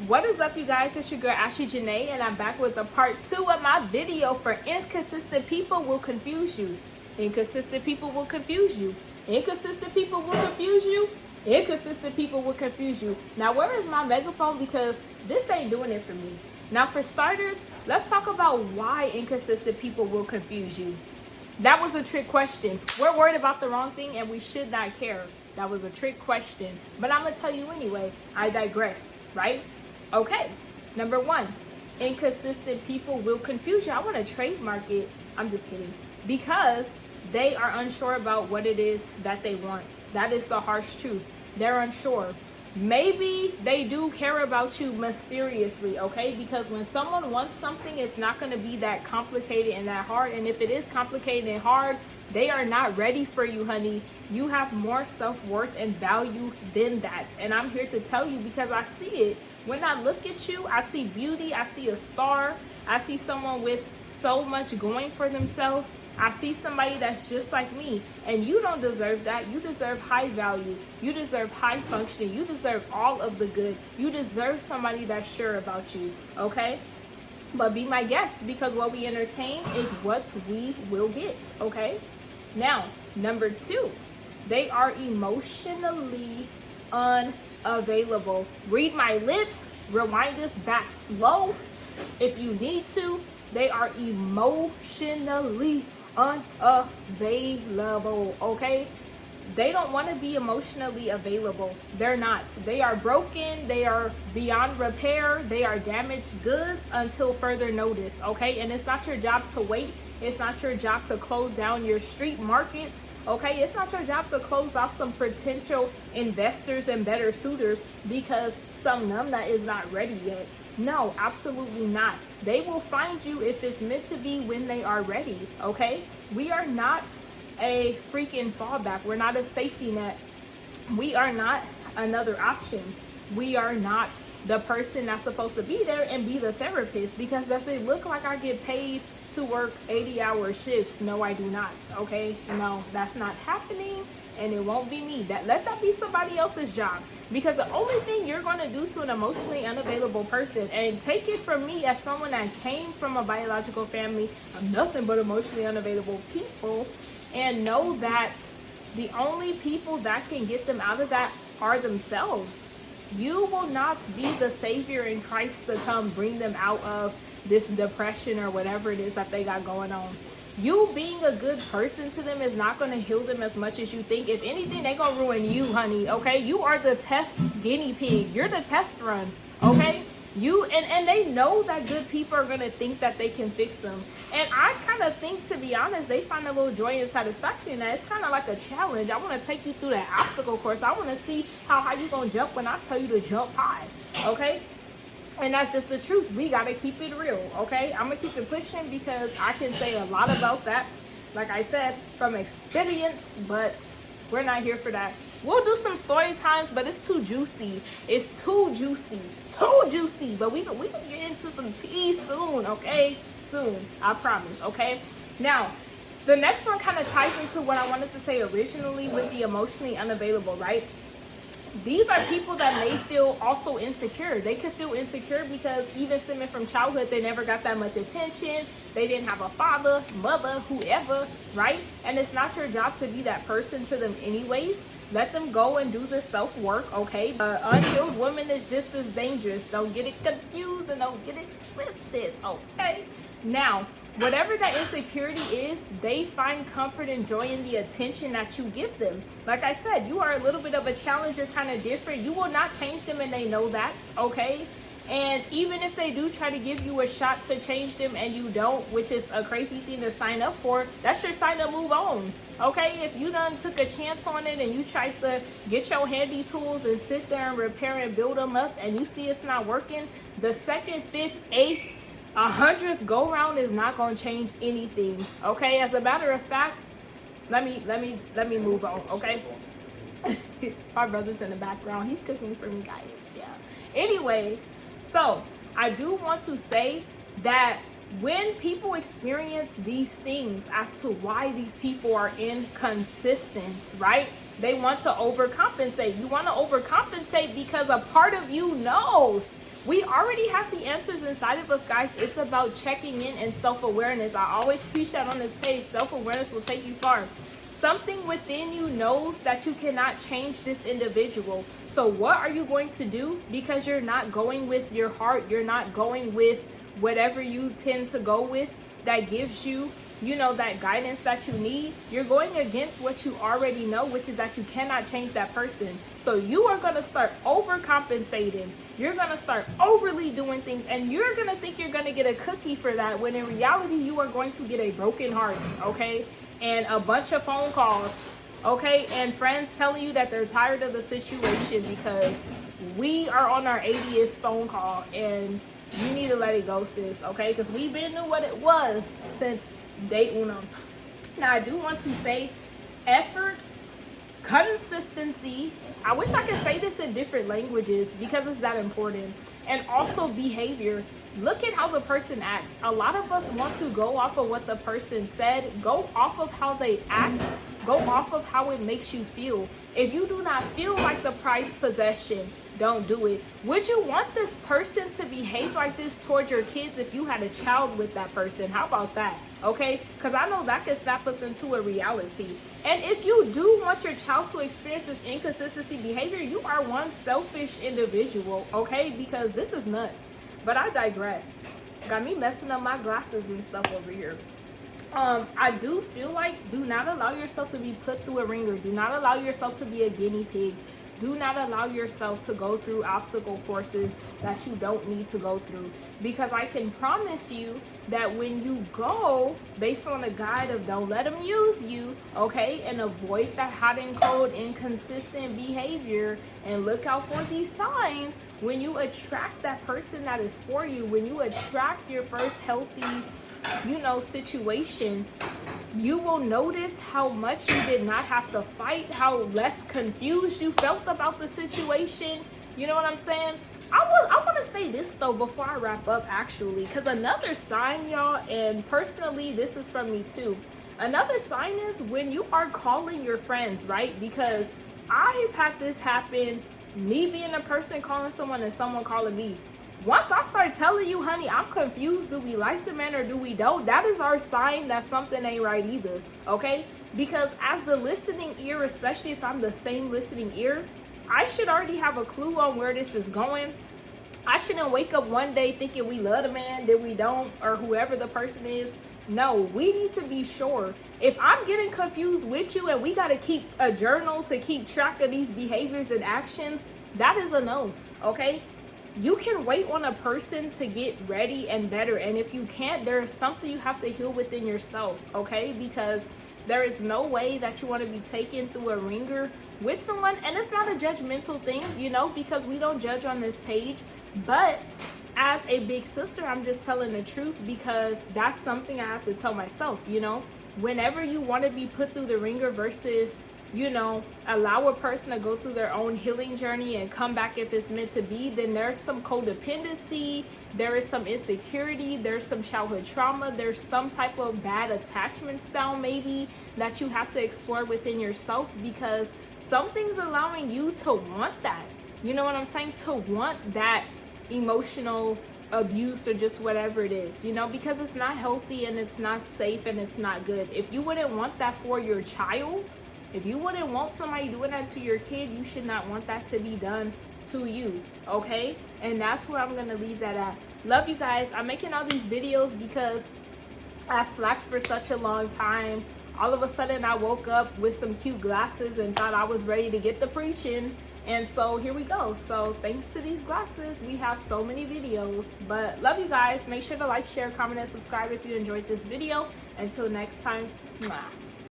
What is up, you guys? It's your girl Ashley Janae, and I'm back with a part 2 of my video for inconsistent people will confuse you. Inconsistent people will confuse you. Inconsistent people will confuse you. Inconsistent people will confuse you. Now, where is my megaphone? Because this ain't doing it for me. Now, for starters, let's talk about why inconsistent people will confuse you. That was a trick question. We're worried about the wrong thing and we should not care. That was a trick question. But I'm going to tell you anyway. I digress, right? Okay. Number 1, inconsistent people will confuse you. I want to trademark it. I'm just kidding. Because they are unsure about what it is that they want. That is the harsh truth. They're unsure. Maybe they do care about you mysteriously, okay? Because when someone wants something, it's not going to be that complicated and that hard. And if it is complicated and hard, they are not ready for you, honey. You have more self-worth and value than that. And I'm here to tell you because I see it. When I look at you, I see beauty. I see a star. I see someone with so much going for themselves. I see somebody that's just like me, and you don't deserve that. You deserve high value. You deserve high functioning. You deserve all of the good. You deserve somebody that's sure about you, okay? But be my guest, because what we entertain is what we will get, okay? Now, number 2, they are emotionally unavailable. Read my lips. Rewind this back slow if you need to. They are emotionally unavailable, okay? They don't want to be emotionally available. They're not. They are broken. They are beyond repair. They are damaged goods until further notice, okay? And it's not your job to wait. It's not your job to close down your street markets, okay? It's not your job to close off some potential investors and better suitors because some numbnut is not ready yet. No, absolutely not. They will find you if it's meant to be when they are ready, okay? We are not a freaking fallback. We're not a safety net. We are not another option. We are not the person that's supposed to be there and be the therapist, because does it look like I get paid to work 80-hour shifts? No, I do not, okay? No, that's not happening, and it won't be me. Let that be somebody else's job. Because the only thing you're going to do to an emotionally unavailable person, and take it from me as someone that came from a biological family of nothing but emotionally unavailable people, and know that the only people that can get them out of that are themselves. You will not be the savior in Christ to come bring them out of this depression or whatever it is that they got going on. You being a good person to them is not going to heal them as much as you think. If anything, they're going to ruin you, honey, okay? You are the test guinea pig. You're the test run, okay? And they know that good people are going to think that they can fix them. And I kind of think, to be honest, they find a little joy and satisfaction in that. It's kind of like a challenge. I want to take you through that obstacle course. I want to see how high you going to jump when I tell you to jump high, okay? And that's just the truth. We got to keep it real, okay? I'm going to keep it pushing because I can say a lot about that, like I said, from experience, but we're not here for that. We'll do some story times, but it's too juicy. It's too juicy. Too juicy. But we can get into some tea soon, okay? Soon. I promise, okay? Now, the next one kind of ties into what I wanted to say originally with the emotionally unavailable, right? These are people that may feel also insecure. They could feel insecure because even stemming from childhood, they never got that much attention. They didn't have a father, mother, whoever, right? And it's not your job to be that person to them anyways. Let them go and do the self-work, okay? Unhealed woman is just as dangerous. Don't get it confused and don't get it twisted, okay? Now, whatever that insecurity is, they find comfort and joy in the attention that you give them. Like I said, you are a little bit of a challenger, kind of different. You will not change them, and they know that, okay? And even if they do try to give you a shot to change them and you don't, which is a crazy thing to sign up for, that's your sign to move on, okay? If you done took a chance on it and you tried to get your handy tools and sit there and repair and build them up and you see it's not working, the 2nd, 5th, 8th, 100th go round is not going to change anything, okay? As a matter of fact, let me move on, okay? My brother's in the background. He's cooking for me, guys. Yeah. Anyways, so I do want to say that when people experience these things as to why these people are inconsistent, right? They want to overcompensate. You want to overcompensate because a part of you knows We already have the answers inside of us, guys. It's about checking in and self-awareness. I always preach that on this page. Self-awareness will take you far. Something within you knows that you cannot change this individual. So what are you going to do? Because you're not going with your heart. You're not going with whatever you tend to go with that gives you, you know, that guidance that you need. You're going against what you already know, which is that you cannot change that person. So you are going to start overcompensating. You're going to start overly doing things, and you're going to think you're going to get a cookie for that, when in reality you are going to get a broken heart, okay? And a bunch of phone calls, okay? And friends telling you that they're tired of the situation, because we are on our 80th phone call, and you need to let it go, sis, okay? Because we've been through what it was since day uno. Now, I do want to say effort, consistency. I wish I could say this in different languages because it's that important. And also behavior. Look at how the person acts. A lot of us want to go off of what the person said. Go off of how they act. Go off of how it makes you feel. If you do not feel like the prized possession, don't do it. Would you want this person to behave like this towards your kids if you had a child with that person? How about that? Okay? Because I know that could snap us into a reality. And if you do want your child to experience this inconsistency behavior, you are one selfish individual, okay? Because this is nuts. But I digress. Got me messing up my glasses and stuff over here. I do feel like, do not allow yourself to be put through a ringer. Do not allow yourself to be a guinea pig. Do not allow yourself to go through obstacle courses that you don't need to go through. Because I can promise you that when you go based on a guide of don't let them use you, okay, and avoid that hot and cold inconsistent behavior, and look out for these signs, when you attract that person that is for you, when you attract your first healthy, you know, situation, you will notice how much you did not have to fight, how less confused you felt about the situation. You know what I'm saying? I want to say this though before I wrap up, actually, because another sign, y'all, and personally this is from me too, another sign is when you are calling your friends, right? Because I've had this happen, me being a person calling someone and someone calling me. Once I start telling you, honey, I'm confused, do we like the man or do we don't? That is our sign that something ain't right either, okay? Because as the listening ear, especially if I'm the same listening ear, I should already have a clue on where this is going. I shouldn't wake up one day thinking we love the man, then we don't, or whoever the person is. No, we need to be sure. If I'm getting confused with you and we got to keep a journal to keep track of these behaviors and actions, that is a no, okay? You can wait on a person to get ready and better. And if you can't, there is something you have to heal within yourself, okay? Because there is no way that you want to be taken through a ringer with someone. And it's not a judgmental thing, you know, because we don't judge on this page. But as a big sister, I'm just telling the truth, because that's something I have to tell myself, you know. Whenever you want to be put through the ringer versus, you know, allow a person to go through their own healing journey and come back if it's meant to be, then there's some codependency, there is some insecurity, there's some childhood trauma, there's some type of bad attachment style maybe that you have to explore within yourself, because something's allowing you to want that. You know what I'm saying? To want that emotional abuse or just whatever it is, you know, because it's not healthy and it's not safe and it's not good. If you wouldn't want that for your child, if you wouldn't want somebody doing that to your kid, you should not want that to be done to you, okay? And that's where I'm going to leave that at. Love you guys. I'm making all these videos because I slacked for such a long time. All of a sudden, I woke up with some cute glasses and thought I was ready to get the preaching. And so here we go. So thanks to these glasses, we have so many videos. But love you guys. Make sure to like, share, comment, and subscribe if you enjoyed this video. Until next time, mwah.